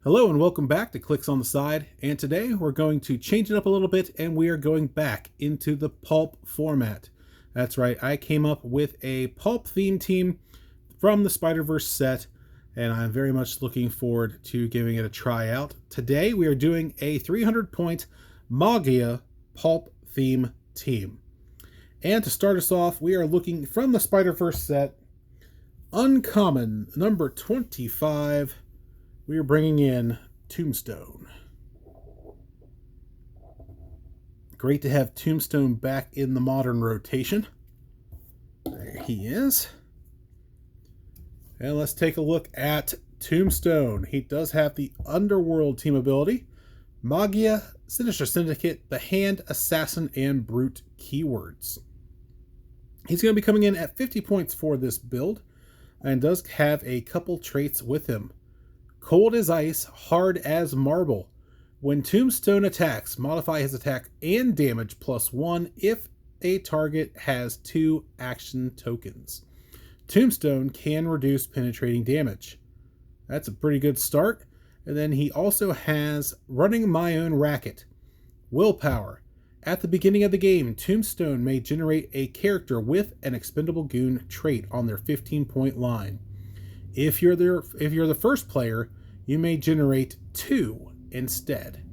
Hello and welcome back to Clicks on the Side, and today we're going to change it up a little bit and we are going back into the Pulp format. That's right, I came up with a Pulp theme team from the Spider-Verse set, and I'm very much looking forward to giving it a try out. Today we are doing a 300-point Maggia Pulp theme team. And to start us off, we are looking from the Spider-Verse set, Uncommon, number 25, we are bringing in Tombstone. Great to have Tombstone back in the modern rotation. There he is. And let's take a look at Tombstone. He does have the Underworld team ability, Maggia, Sinister Syndicate, the Hand, Assassin, and Brute keywords. He's going to be coming in at 50 points for this build, and does have a couple traits with him. Cold as ice, hard as marble. When Tombstone attacks, modify his attack and damage +1 if a target has 2 action tokens. Tombstone can reduce penetrating damage. That's a pretty good start. And then he also has Running My Own Racket. Willpower. At the beginning of the game, Tombstone may generate a character with an expendable goon trait on their 15-point line. If you're the first player, you may generate 2 instead.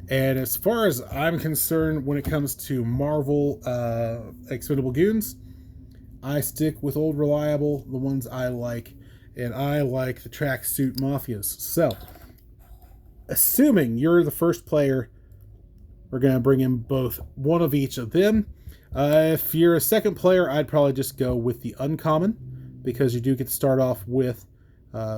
And as far as I'm concerned, when it comes to Marvel expendable goons, I stick with old reliable, the ones I like, and I like the tracksuit mafias. So, assuming you're the first player, we're going to bring in both one of each of them. If you're a second player, I'd probably just go with the uncommon, because you do get to start off with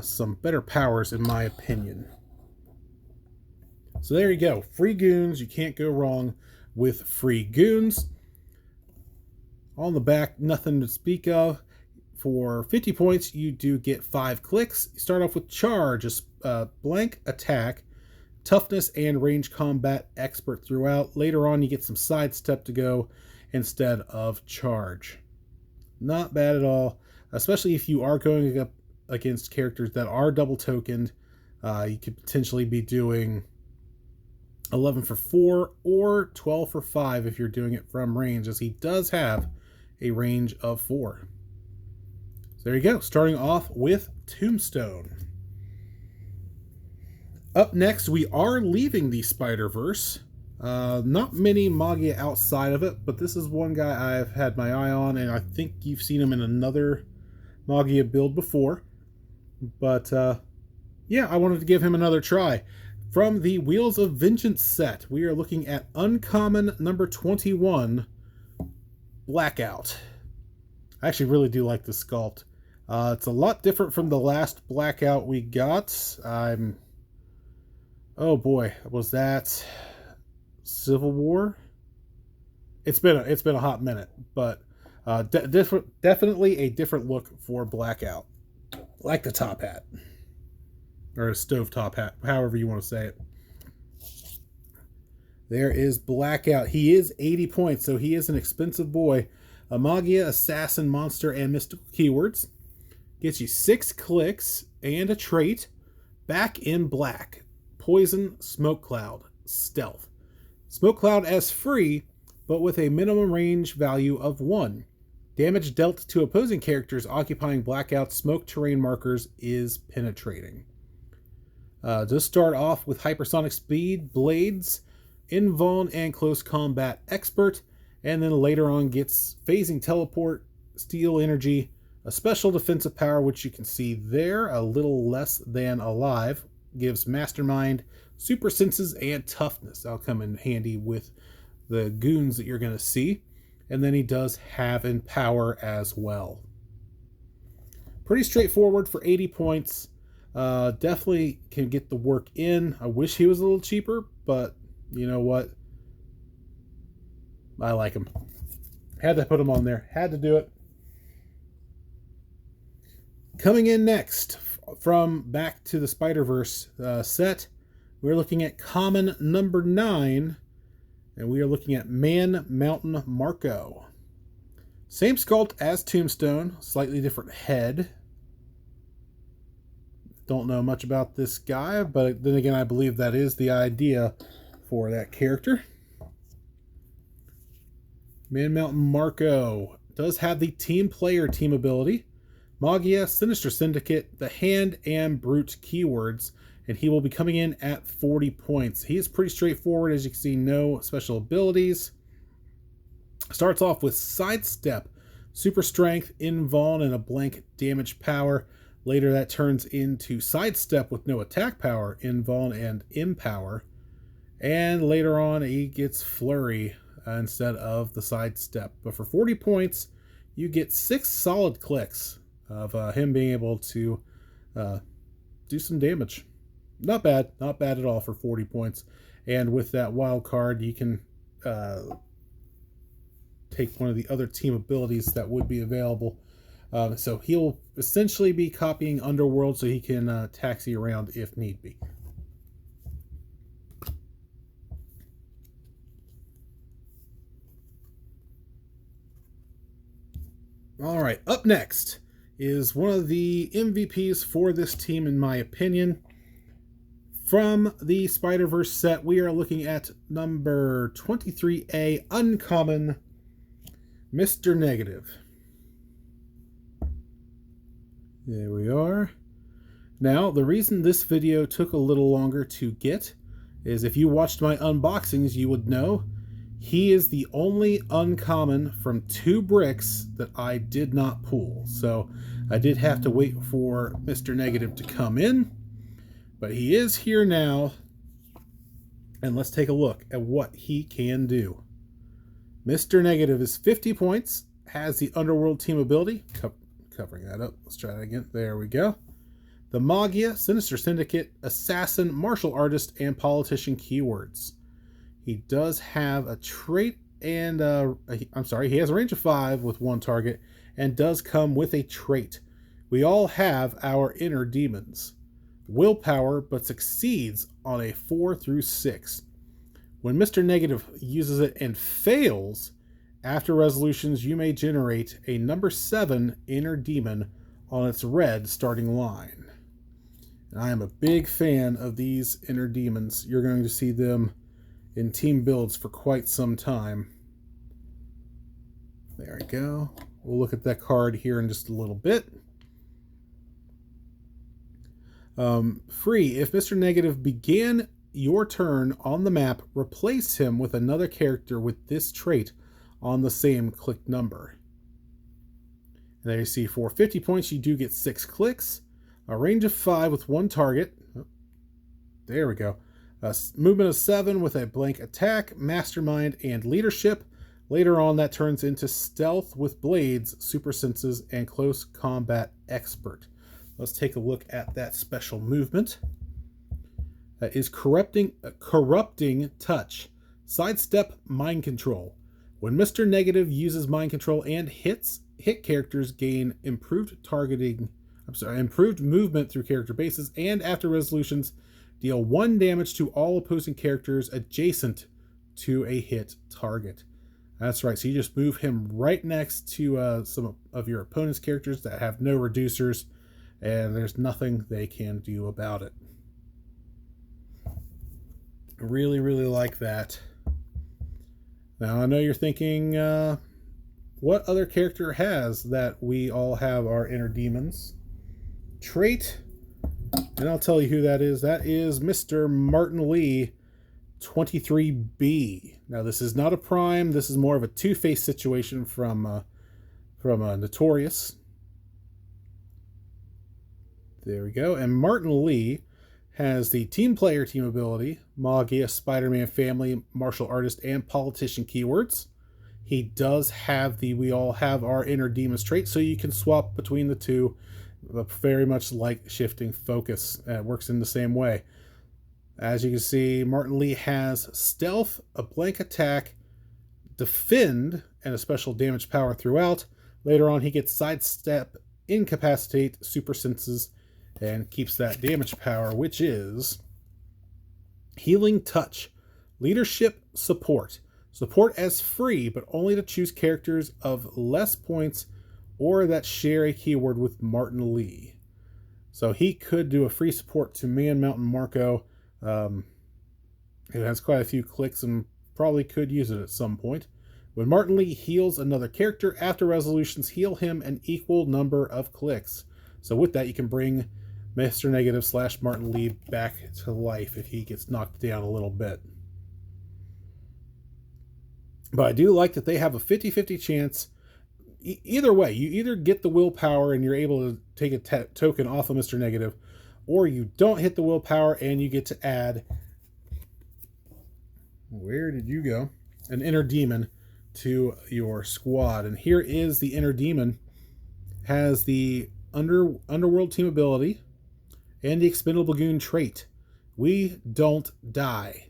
some better powers, in my opinion. So there you go. Free goons. You can't go wrong with free goons. On the back, nothing to speak of. For 50 points, you do get 5 clicks. You start off with Charge, a blank attack, toughness, and range combat expert throughout. Later on, you get some sidestep to go instead of Charge. Not bad at all. Especially if you are going up against characters that are double tokened. You could potentially be doing 11 for 4 or 12 for 5 if you're doing it from range, as he does have a range of 4. So there you go, starting off with Tombstone. Up next, we are leaving the Spider-Verse. Not many Maggia outside of it, but this is one guy I've had my eye on, and I think you've seen him in another Maggia build before. But yeah, I wanted to give him another try. From the Wheels of Vengeance set, we are looking at Uncommon number 21, Blackout. I actually really do like this sculpt. It's a lot different from the last Blackout we got. Oh boy, was that Civil War? It's been a hot minute, but definitely a different look for Blackout. Like the top hat. Or a stovetop hat, however you want to say it. There is Blackout. He is 80 points, so he is an expensive boy. A Maggia, Assassin, Monster, and Mystical keywords. Gets you 6 clicks and a trait. Back in Black. Poison, Smoke Cloud, Stealth. Smoke Cloud as free, but with a minimum range value of 1. Damage dealt to opposing characters occupying Blackout smoke terrain markers is penetrating. Just start off with Hypersonic Speed, Blades, Invuln, and Close Combat Expert, and then later on gets Phasing Teleport, Steel Energy, a special defensive power, which you can see there, a little less than alive, gives Mastermind, Super Senses, and Toughness. That'll come in handy with the goons that you're going to see. And then he does have Empower as well. Pretty straightforward for 80 points. Definitely can get the work in. I wish he was a little cheaper, but you know what? I like him. Had to put him on there. Had to do it. Coming in next, from Back to the Spider-Verse set, we're looking at Common number 9. And we are looking at Man Mountain Marco. Same sculpt as Tombstone, slightly different head. don't know much about this guy, but then again, I believe that is the idea for that character. Man Mountain Marco does have the team player team ability. Maggia, Sinister Syndicate, the Hand, and Brute keywords, and he will be coming in at 40 points. He is pretty straightforward, as you can see, no special abilities. Starts off with Sidestep, Super Strength, Invuln, and a blank damage power. Later that turns into Sidestep with no attack power, Invuln, and Empower. And later on he gets Flurry instead of the Sidestep. But for 40 points, you get 6 solid clicks of him being able to do some damage. Not bad at all for 40 points. And with that wild card, you can take one of the other team abilities that would be available. So he'll essentially be copying Underworld so he can taxi around if need be. All right, up next is one of the MVPs for this team, in my opinion. From the Spider-Verse set, we are looking at number 23A, Uncommon, Mr. Negative. There we are. Now, the reason this video took a little longer to get is if you watched my unboxings, you would know he is the only uncommon from 2 bricks that I did not pull. So I did have to wait for Mr. Negative to come in, but he is here now. And let's take a look at what he can do. Mr. Negative is 50 points, has the Underworld team ability. Covering that up. Let's try that again. There we go. The Maggia, Sinister Syndicate, Assassin, Martial Artist, and Politician keywords. He does have a trait and, he has a range of 5 with 1 target and does come with a trait. We all have our inner demons. Willpower, but succeeds on a 4 through 6. When Mr. Negative uses it and fails, after resolutions, you may generate a number 7 inner demon on its red starting line. And I am a big fan of these inner demons. You're going to see them in team builds for quite some time. There we go. We'll look at that card here in just a little bit. Free. If Mr. Negative began your turn on the map, replace him with another character with this trait on the same click number. And there you see for 50 points, you do get 6 clicks, a range of 5 with 1 target. Oh, there we go. A movement of 7 with a blank attack, mastermind, and leadership. Later on, that turns into stealth with blades, super senses, and close combat expert. Let's take a look at that special movement. That is corrupting touch. Sidestep mind control. When Mr. Negative uses mind control and hit characters gain improved movement through character bases, and after resolutions, deal 1 damage to all opposing characters adjacent to a hit target. That's right, so you just move him right next to some of your opponent's characters that have no reducers, and there's nothing they can do about it. Really, really like that. Now, I know you're thinking, what other character has that we all have our inner demons? Trait, and I'll tell you who that is. That is Mr. Martin Lee, 23B. Now, this is not a prime. This is more of a Two-Face situation from Notorious. There we go. And Martin Lee has the team player team ability, Maggia, Spider-Man family, martial artist, and politician keywords. He does have the we all have our inner demons trait, so you can swap between the two, very much like shifting focus. It works in the same way. As you can see, Martin Lee has stealth, a blank attack, defend, and a special damage power throughout. Later on, he gets sidestep, incapacitate, super senses, and keeps that damage power, which is healing touch, leadership, support. Support as free, but only to choose characters of less points or that share a keyword with Martin Lee. So he could do a free support to Man Mountain Marco, who has quite a few clicks and probably could use it at some point. When Martin Lee heals another character, after resolutions heal him an equal number of clicks. So with that, you can bring Mr. Negative / Martin Lee back to life if he gets knocked down a little bit. But I do like that they have a 50-50 chance. Either way, you either get the willpower and you're able to take a token off of Mr. Negative, or you don't hit the willpower and you get to add, where did you go? An inner demon to your squad. And here is the inner demon. Has the underworld team ability and the expendable goon trait. We don't die.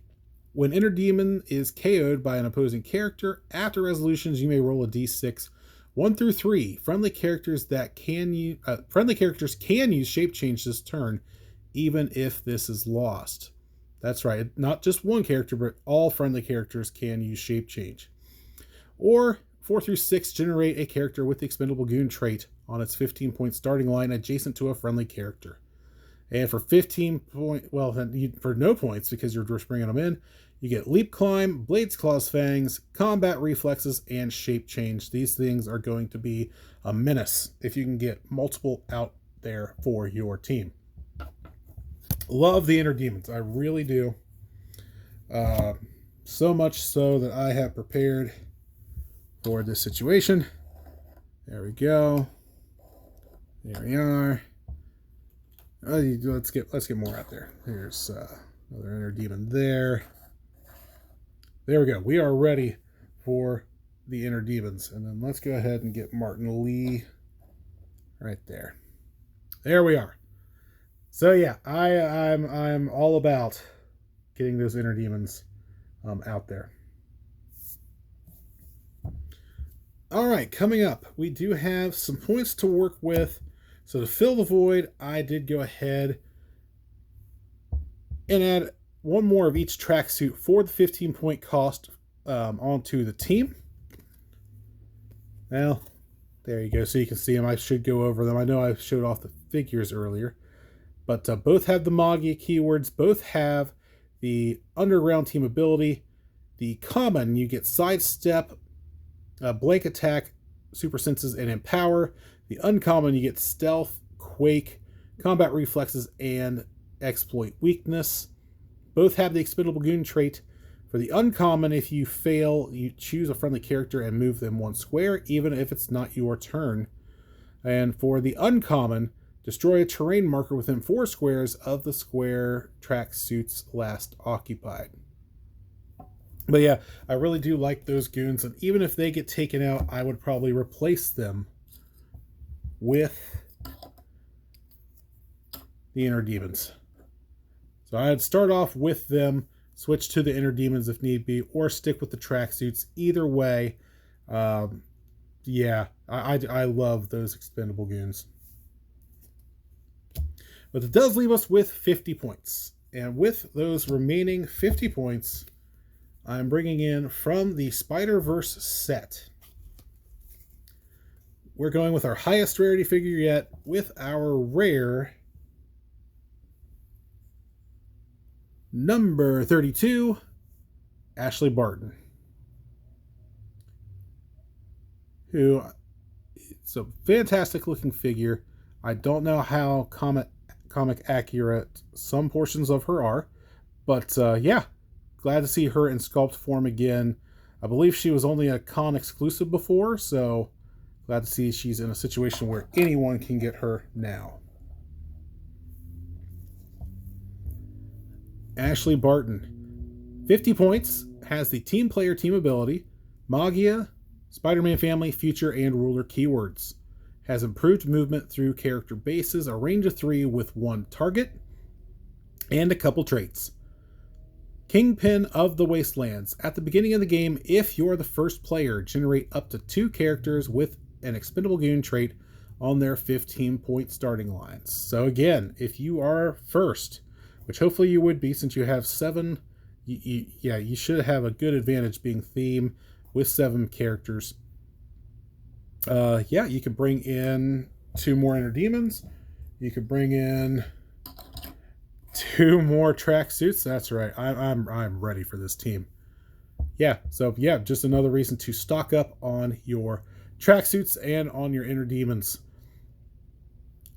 When inner demon is KO'd by an opposing character, after resolutions you may roll a d6 1 through 3. Friendly characters can use shape change this turn, even if this is lost. That's right, not just one character, but all friendly characters can use shape change. Or 4 through 6, generate a character with the expendable goon trait on its 15-point starting line adjacent to a friendly character. And for 15 for no points, because you're just bringing them in, you get leap climb, blades, claws, fangs, combat reflexes, and shape change. These things are going to be a menace if you can get multiple out there for your team. Love the inner demons, I really do. So much so that I have prepared for this situation. There we go. There we are. Let's get more out there. Here's another inner demon there. There we go. We are ready for the inner demons. And then let's go ahead and get Martin Lee right there. There we are. So yeah, I'm all about getting those inner demons out there. All right, coming up, we do have some points to work with. So to fill the void, I did go ahead and add one more of each tracksuit for the 15-point cost onto the team. Well, there you go. So you can see them. I should go over them. I know I showed off the figures earlier. But both have the Maggia keywords. Both have the underground team ability. The common, you get sidestep, blank attack, super senses, and empower. The uncommon, you get stealth, quake, combat reflexes, and exploit weakness. Both have the expendable goon trait. For the uncommon, if you fail, you choose a friendly character and move them 1 square, even if it's not your turn. And for the uncommon, destroy a terrain marker within 4 squares of the square tracksuits last occupied. But yeah, I really do like those goons, and even if they get taken out, I would probably replace them with the inner demons. So I'd start off with them, switch to the inner demons if need be, or stick with the tracksuits. Either way, yeah, I love those expendable goons. But it does leave us with 50 points. And with those remaining 50 points, I'm bringing in from the Spider-Verse set. We're going with our highest rarity figure yet, with our rare number 32, Ashley Barton. Who, it's a fantastic looking figure. I don't know how comic accurate some portions of her are, but yeah, glad to see her in sculpt form again. I believe she was only a con exclusive before, so glad to see she's in a situation where anyone can get her now. Ashley Barton, 50 points, has the team player team ability, Maggia, Spider-Man family, future, and ruler keywords. Has improved movement through character bases, a range of 3 with 1 target, and a couple traits. Kingpin of the Wastelands. At the beginning of the game, if you're the first player, generate up to 2 characters with an expendable goon trait on their 15-point starting lines. So again, if you are first, which hopefully you would be since you have 7, you should have a good advantage being theme with 7 characters. Yeah, you can bring in 2 more inner demons. You could bring in 2 more tracksuits. That's right. I'm ready for this team. Yeah, so yeah, just another reason to stock up on your tracksuits and on your inner demons.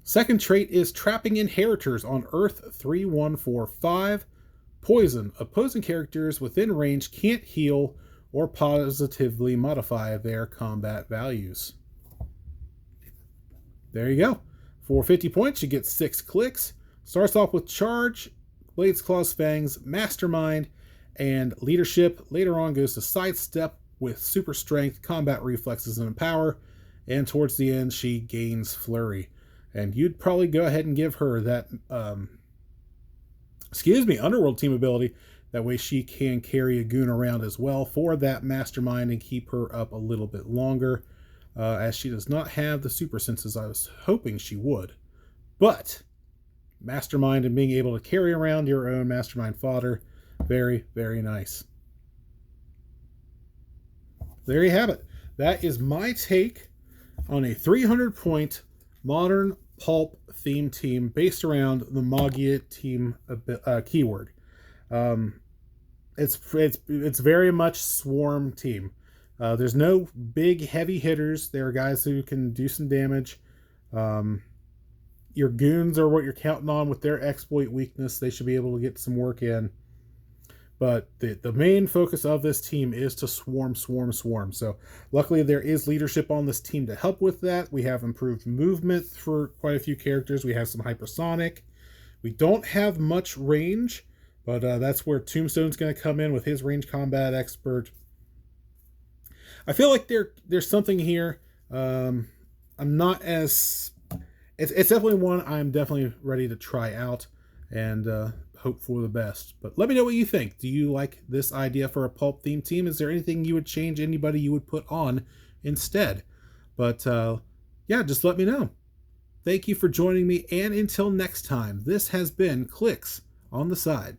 Second trait is Trapping Inheritors on Earth 3145. Poison. Opposing characters within range can't heal or positively modify their combat values. There you go. For 50 points, you get 6 clicks. Starts off with Charge, Blades, Claws, Fangs, Mastermind, and Leadership. Later on goes to Sidestep with Super Strength, Combat Reflexes, and Power. And towards the end, she gains Flurry. And you'd probably go ahead and give her that, Underworld team ability. That way she can carry a goon around as well for that Mastermind and keep her up a little bit longer. As she does not have the super senses I was hoping she would. But Mastermind and being able to carry around your own Mastermind fodder, very, very nice. There you have it. That is my take on a 300-point modern pulp theme team based around the Maggia team keyword. It's very much swarm team. There's no big heavy hitters. There are guys who can do some damage. Your goons are what you're counting on with their exploit weakness. They should be able to get some work in. But the main focus of this team is to swarm. So luckily there is leadership on this team to help with that. We have improved movement for quite a few characters. We have some hypersonic. We don't have much range, but that's where Tombstone's going to come in with his range combat expert. I feel like there's something here. I'm not as... It's definitely one I'm definitely ready to try out and hope for the best. But let me know what you think. Do you like this idea for a pulp theme team? Is there anything you would change, anybody you would put on instead? But yeah, just let me know. Thank you for joining me, and until next time, this has been Clicks on the Side.